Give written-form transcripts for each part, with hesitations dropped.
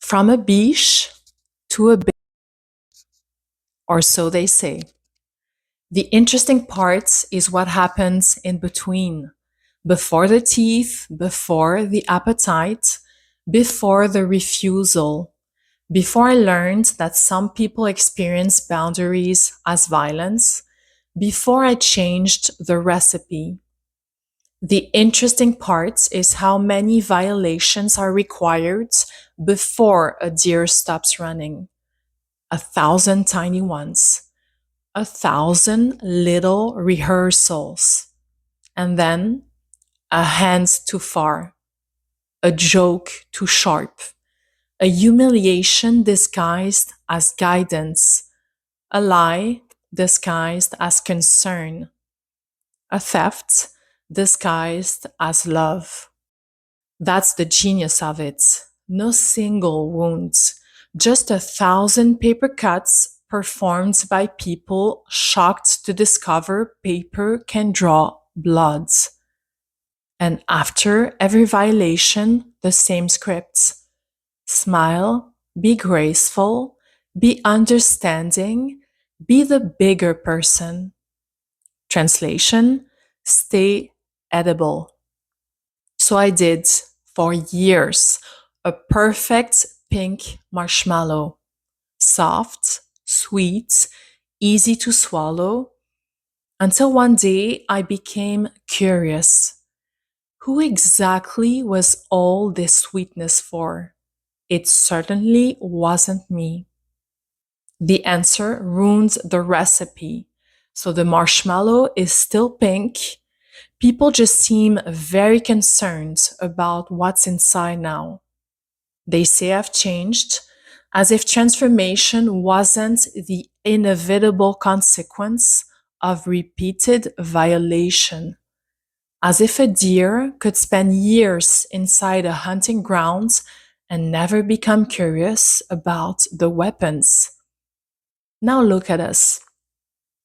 From a biche to a biche, or so they say. The interesting part is what happens in between, before the teeth, before the appetite, before the refusal, before I learned that some people experience boundaries as violence, before I changed the recipe. The interesting part is how many violations are required before a deer stops running. 1,000 tiny ones, 1,000 little rehearsals, and then a hand too far, a joke too sharp, a humiliation disguised as guidance, a lie disguised as concern, a theft disguised as love. That's the genius of it. No single wound, just 1,000 paper cuts performed by people shocked to discover paper can draw blood. And after every violation, the same script. Smile, be graceful, be understanding, be the bigger person. Translation, stay edible. So I did, for years, a perfect pink marshmallow. Soft, sweet, easy to swallow. Until one day I became curious. Who exactly was all this sweetness for? It certainly wasn't me. The answer ruins the recipe. So the marshmallow is still pink. People just seem very concerned about what's inside now. They say I've changed, as if transformation wasn't the inevitable consequence of repeated violation. As if a deer could spend years inside a hunting ground and never become curious about the weapons. Now look at us.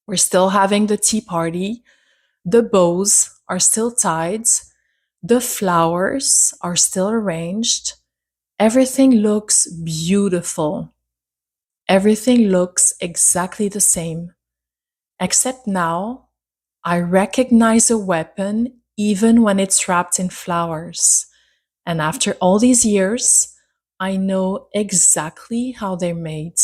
We're still having the tea party. The bows are still tied. The flowers are still arranged. Everything looks beautiful. Everything looks exactly the same. Except now, I recognize a weapon even when it's wrapped in flowers. And after all these years, I know exactly how they're made.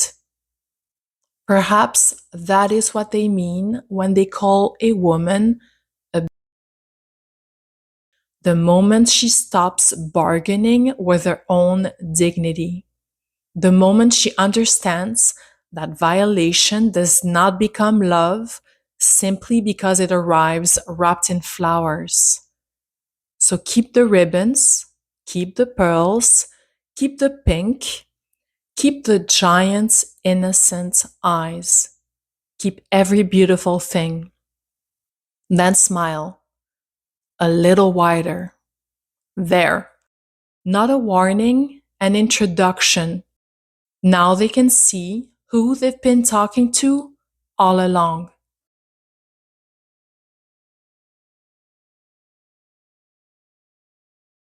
Perhaps that is what they mean when they call a woman a the moment she stops bargaining with her own dignity. The moment she understands that violation does not become love simply because it arrives wrapped in flowers. So keep the ribbons, keep the pearls, keep the pink, keep the giant's innocent eyes, keep every beautiful thing. Then smile a little wider. There. Not a warning, an introduction. Now they can see who they've been talking to all along.